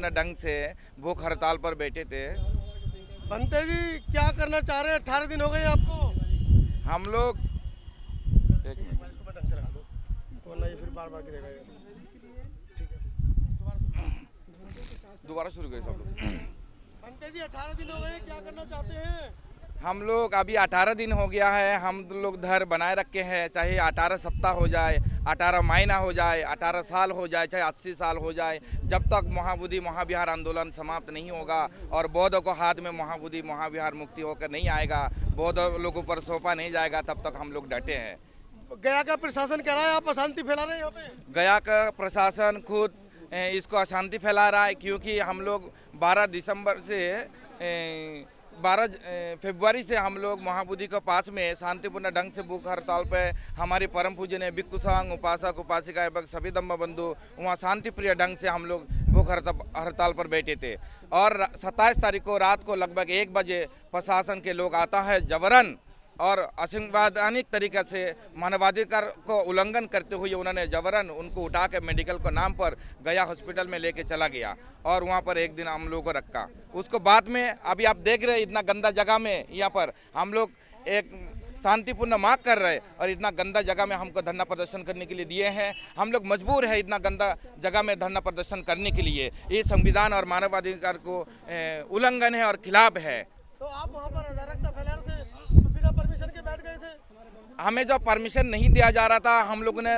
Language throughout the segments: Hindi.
शांतिपूर्ण ढंग से भूख हड़ताल पर बैठे थे। बनते जी क्या करना चाह रहे हैं? 18 दिन हो गए आपको। हम लोग इसको ढंग से रखा दो, वरना ये फिर बार बार गिरेगा ये। ठीक है, दोबारा शुरू करें सब लोग। बनते जी 18 दिन हो गए, क्या करना चाहते हैं? हम लोग अभी 18 दिन हो गया है, हम लोग धर बनाए रखे हैं, चाहे 18 सप्ताह हो जाए, 18 महीना हो जाए, 18 साल हो जाए, चाहे 80 साल हो जाए, जब तक महाबोधि महाविहार आंदोलन समाप्त नहीं होगा और बौद्ध को हाथ में महाबोधि महाविहार मुक्ति होकर नहीं आएगा, बौद्ध लोगों पर सौंपा नहीं जाएगा, तब तक हम लोग डटे हैं। गया का प्रशासन कह रहा है आप अशांति फैला रहे हैं यहाँ पे। गया का प्रशासन खुद इसको अशांति फैला रहा है, क्योंकि हम लोग 12 दिसंबर से 12 फरवरी से हम लोग महाबोधि के पास में शांतिपूर्ण ढंग से भूख हड़ताल पे हमारे परम पूजनीय भिक्षु संघ, उपासक उपासिका एवं सभी धम्म बंधु वहाँ शांति प्रिय ढंग से हम लोग भूख हड़ताल पर बैठे थे। और 27 तारीख को रात को लगभग 1 बजे प्रशासन के लोग आता है जबरन और असंवैधानिक तरीके से मानवाधिकार को उल्लंघन करते हुए उन्होंने जबरन उनको उठा के मेडिकल के नाम पर गया हॉस्पिटल में लेके चला गया और वहाँ पर एक दिन हम लोगों को रखा। उसको बाद में अभी आप देख रहे हैं इतना गंदा जगह में यहाँ पर हम लोग एक शांतिपूर्ण मांग कर रहे हैं और इतना गंदा जगह में हमको धरना प्रदर्शन करने के लिए दिए हैं। हम लोग मजबूर है इतना गंदा जगह में धरना प्रदर्शन करने के लिए। ये संविधान और मानवाधिकार को उल्लंघन है और खिलाफ है। तो आप वहाँ पर अराजकता फैला रहे थे, बिना परमिशन के बैठ गए थे। हमें जब परमिशन नहीं दिया जा रहा था, हम लोगों ने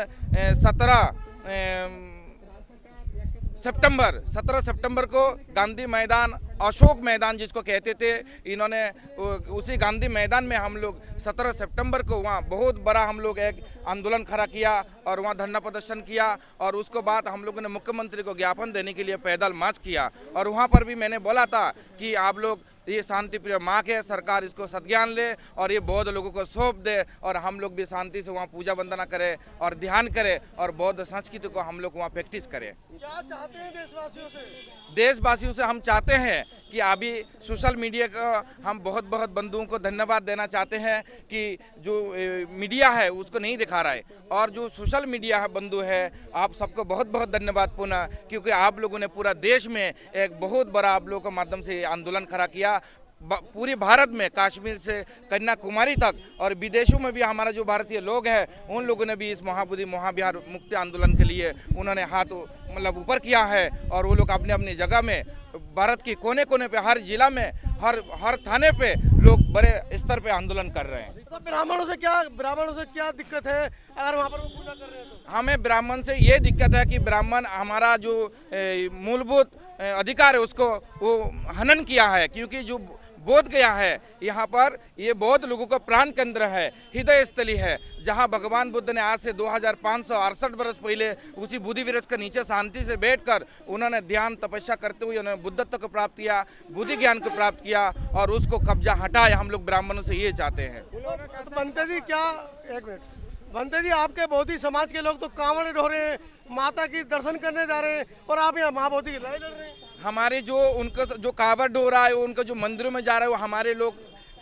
17 सितंबर को गांधी मैदान, अशोक मैदान जिसको कहते थे, इन्होंने उसी गांधी मैदान में हम लोग 17 सितंबर को वहाँ बहुत बड़ा हम लोग एक आंदोलन खड़ा किया और वहाँ धरना प्रदर्शन किया। और उसको बाद हम लोगों ने मुख्यमंत्री को ज्ञापन देने के लिए पैदल मार्च किया और वहाँ पर भी मैंने बोला था कि आप लोग ये शांति प्रिय मांग है, सरकार इसको सद्ज्ञान ले और ये बौद्ध लोगों को सौंप दे और हम लोग भी शांति से वहाँ पूजा वंदना करें और ध्यान करें और बौद्ध संस्कृति को हम लोग वहाँ प्रैक्टिस करें। क्या चाहते हैं देशवासियों से? देशवासियों से हम चाहते हैं कि अभी सोशल मीडिया का हम बहुत बहुत बंधुओं को धन्यवाद देना चाहते हैं कि जो मीडिया है उसको नहीं दिखा रहा है और जो सोशल मीडिया है बंधु है, आप सबको बहुत बहुत धन्यवाद पुनः, क्योंकि आप लोगों ने पूरा देश में एक बहुत बड़ा आप लोगों के माध्यम से आंदोलन खड़ा किया। पूरे भारत में कश्मीर से कन्याकुमारी तक और विदेशों में भी हमारा जो भारतीय लोग हैं उन लोगों ने भी इस महाबोधि महाविहार मुक्ति आंदोलन के लिए उन्होंने हाथ मतलब ऊपर किया है और वो लोग अपने अपनी जगह में भारत के कोने कोने पे, हर जिला में, हर थाने पे लोग बड़े स्तर पे आंदोलन कर रहे हैं। तो ब्राह्मणों से क्या दिक्कत है अगर वहाँ पर वो पूजा कर रहे हैं तो? हमें ब्राह्मण से ये दिक्कत है कि ब्राह्मण हमारा जो मूलभूत अधिकार है उसको वो हनन किया है, क्योंकि जो बोध गया है यहाँ पर, ये बौद्ध लोगों का प्राण केंद्र है, हृदय स्थली है, जहाँ भगवान बुद्ध ने आज से 2568 वर्ष पहले उसी बोधि वृक्ष के नीचे शांति से बैठकर उन्होंने ध्यान तपस्या करते हुए उन्होंने बुद्धत्व को प्राप्त किया, बुद्धि ज्ञान को प्राप्त किया और उसको कब्जा हटाए। हम लोग ब्राह्मणों से ये चाहते हैं। तो बनते जी क्या, एक मिनट, बनते जी आपके बोधि समाज के लोग तो कांवड़ ढो रहे हैं, माता की दर्शन करने जा रहे हैं और आप यहाँ महाबोधि की लड़ाई लड़ रहे हैं। हमारे जो उनका जो कावड़ ढो रहा है, उनका जो मंदिरों में जा रहा है, वो हमारे लोग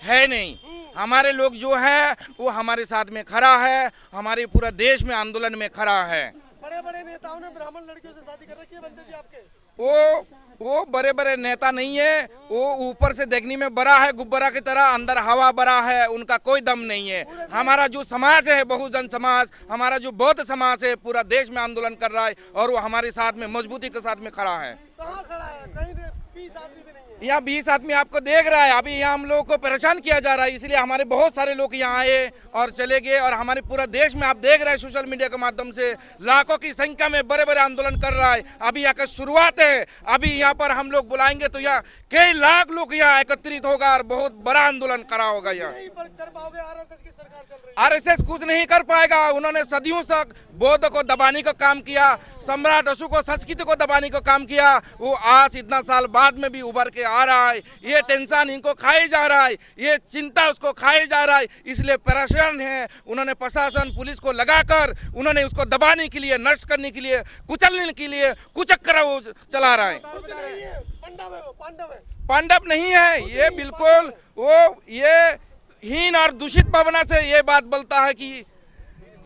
है नहीं। हमारे लोग जो है वो हमारे साथ में खड़ा है, हमारे पूरा देश में आंदोलन में खड़ा है। बड़े बड़े नेताओं ने ब्राह्मण लड़कियों से शादी कर रखी है बनते जी आपके। वो बड़े बड़े नेता नहीं है, वो ऊपर से देखने में बड़ा है गुब्बारा की तरह, अंदर हवा बड़ा है, उनका कोई दम नहीं है। हमारा जो समाज है, बहुजन समाज, हमारा जो बौद्ध समाज है, पूरा देश में आंदोलन कर रहा है और वो हमारे साथ में मजबूती के साथ में खड़ा है। कहाँ खड़ा है? कहीं 20 आदमी भी नहीं है। यहाँ 20 आदमी आपको देख रहा है। अभी यहाँ हम लोगों को परेशान किया जा रहा है, इसलिए हमारे बहुत सारे लोग यहाँ आए और चले गए और हमारे पूरा देश में आप देख रहे हैं सोशल मीडिया के माध्यम से लाखों की संख्या में बड़े बड़े आंदोलन कर रहा है। अभी यहाँ का शुरुआत है, अभी यहाँ पर हम लोग बुलाएंगे तो यहाँ कई लाख लोग यहाँ एकत्रित होगा और बहुत बड़ा आंदोलन करा होगा। यहाँ कर पाओगे? आरएसएस की सरकार चल रही है। आरएसएस कुछ नहीं कर पाएगा। उन्होंने सदियों तक बौद्ध को दबाने का काम किया, सम्राट अशोक को संस्कृति को दबाने का काम किया। वो आज इतना साल बाद में भी उभर के आ रहा है। ये टेंशन इनको खाए जा रहा है, ये चिंता उसको खाए जा रहा है, इसलिए परेशान है। उन्होंने प्रशासन पुलिस को लगाकर उन्होंने उसको दबाने के लिए, नष्ट करने के लिए, कुचलने के लिए कुचक्कर वो चला रहा है। पांडव नहीं है ये, बिल्कुल वो ये हीन और दूषित भावना से ये बात बोलता है कि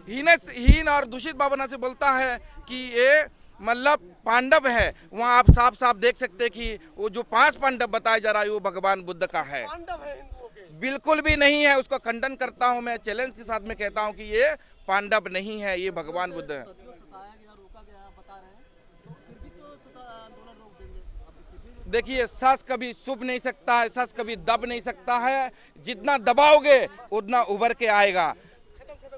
हीन और दूषित भावना से बोलता है कि ये मतलब पांडव है, वहाँ आप साफ साफ देख सकते हैं कि वो जो 5 पांडव बताया जा रहा है वो भगवान बुद्ध का है। पांडव है हिंदुओं के। बिल्कुल भी नहीं है, उसको खंडन करता हूँ मैं, चैलेंज के साथ में कहता हूँ कि ये पांडव नहीं है, ये भगवान बुद्ध है। देखिए सस कभी छुप नहीं सकता है, सस कभी दब नहीं सकता है। जितना दबाओगे उतना उभर के आएगा,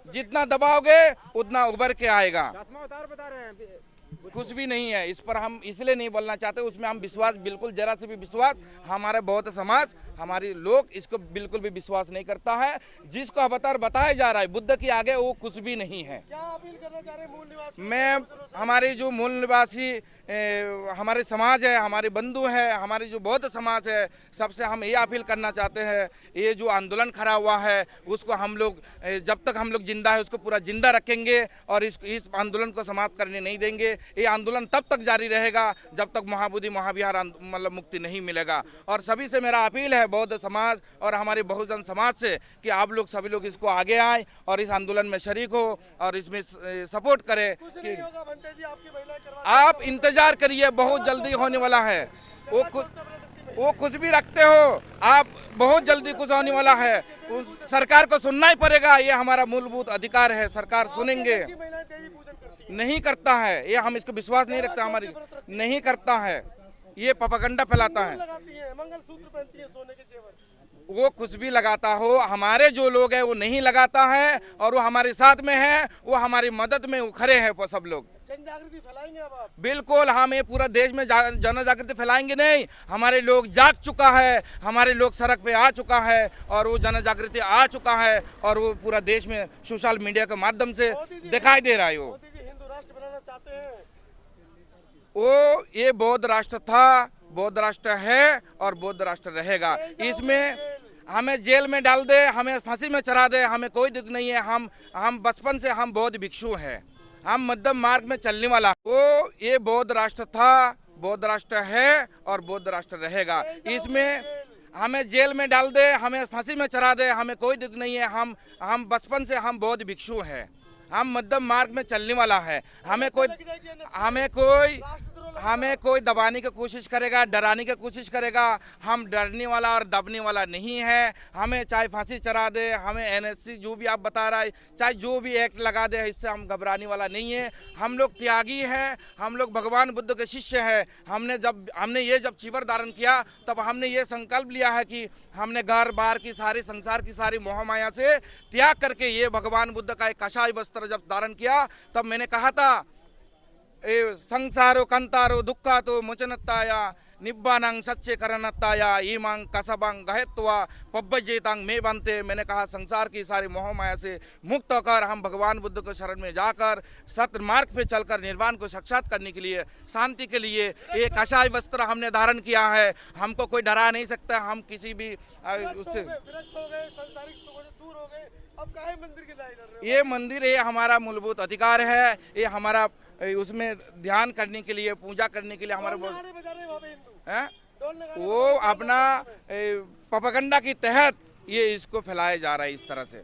जितना दबाओगे उतना उभर के आएगा। कुछ भी नहीं है इस पर, हम इसलिए नहीं बोलना चाहते। उसमें हम विश्वास बिल्कुल जरा से भी विश्वास, हमारे बौद्ध समाज, हमारे लोग इसको बिल्कुल भी विश्वास नहीं करता है। जिसको अवतार बताया जा रहा है बुद्ध के आगे वो कुछ भी नहीं है। क्या अपील करना चाह रहे हैं मूल निवासी? मैं हमारे जो मूल निवासी हमारे समाज है, हमारे बंधु है, हमारी जो बौद्ध समाज है, सबसे हम ये अपील करना चाहते हैं, ये जो आंदोलन खड़ा हुआ है उसको हम लोग जब तक हम लोग जिंदा है उसको पूरा जिंदा रखेंगे और इस आंदोलन को समाप्त करने नहीं देंगे। ये आंदोलन तब तक जारी रहेगा जब तक महाबोधि महाविहार मतलब मुक्ति नहीं मिलेगा। और सभी से मेरा अपील है, बौद्ध समाज और हमारे बहुजन समाज से, कि आप लोग सभी लोग इसको आगे आए और इस आंदोलन में शरीक हो और इसमें सपोर्ट करें। कि आप इंतजार करिए, बहुत जल्दी होने वाला है। वो कुछ भी रखते हो आप, बहुत जल्दी कुछ होने वाला है। सरकार को सुनना ही पड़ेगा, ये हमारा मूलभूत अधिकार है। सरकार सुनेंगे, नहीं करता है ये, हम इसको विश्वास नहीं रखते, हमारी नहीं करता है, ये प्रोपेगेंडा फैलाता है। मंगलसूत्र पहनती है, सोने के जेवर। वो कुछ भी लगाता हो, हमारे जो लोग हैं वो नहीं लगाता है और वो हमारे साथ में है, वो हमारी मदद में खड़े हैं। सब लोग जन जागृति फैलाएंगे अब आप? बिल्कुल, हम ये पूरा देश में जन जागृति फैलाएंगे नहीं। हमारे लोग जाग चुका है, हमारे लोग सड़क पे आ चुका है और वो जन जागृति आ चुका है और वो पूरा देश में सोशल मीडिया के माध्यम से दिखाई दे रहा है। वो हिंदू राष्ट्र बनाना चाहते हैं, वो ये बौद्ध राष्ट्र था, बौद्ध राष्ट्र है और बौद्ध राष्ट्र रहेगा। इसमें हमें जेल में डाल दे, हमें फांसी में चढ़ा दे, हमें कोई दुख नहीं है। हम बचपन से हम बौद्ध भिक्षु हैं, हम मध्यम मार्ग में चलने वाला। वो ये बौद्ध राष्ट्र था, बौद्ध राष्ट्र है और बौद्ध राष्ट्र रहेगा। इसमें हमें जेल में डाल दे, हमें फांसी में चढ़ा दे, हमें कोई दुख नहीं है। हम बचपन से हम बौद्ध भिक्षु हैं, हम मध्यम मार्ग में चलने वाला है। हमें कोई दबाने की कोशिश करेगा, डराने की कोशिश करेगा, हम डरने वाला और दबने वाला नहीं है। हमें चाहे फांसी चढ़ा दे, हमें एनएससी जो भी आप बता रहा है, चाहे जो भी एक्ट लगा दे, इससे हम घबराने वाला नहीं है। हम लोग त्यागी हैं, हम लोग भगवान बुद्ध के शिष्य हैं। हमने ये जब चीवर धारण किया तब हमने ये संकल्प लिया है कि हमने घर बार की सारी संसार की सारी मोह माया से त्याग करके ये भगवान बुद्ध का एक कषाय वस्त्र जब धारण किया तब मैंने कहा था, संसारो कंतारो दुखा तो मुचनत्ताया निब्बानंग सच्चे करनत्ताया ईमांग कसबंग गहत्वा पब्बजेतांग में बनते। मैंने कहा संसार की सारी मोह माया से मुक्त होकर हम भगवान बुद्ध को शरण में जाकर सत्य मार्ग पे चलकर निर्वाण को साक्षात करने के लिए, शांति के लिए एक कषाय वस्त्र हमने धारण किया है। हमको कोई डरा नहीं सकता, हम किसी भी उससे ये मंदिर ये हमारा मूलभूत अधिकार है, ये हमारा उसमें ध्यान करने के लिए, पूजा करने के लिए हमारे वो अपना प्रोपेगेंडा के तहत ये इसको फैलाया जा रहा है इस तरह से।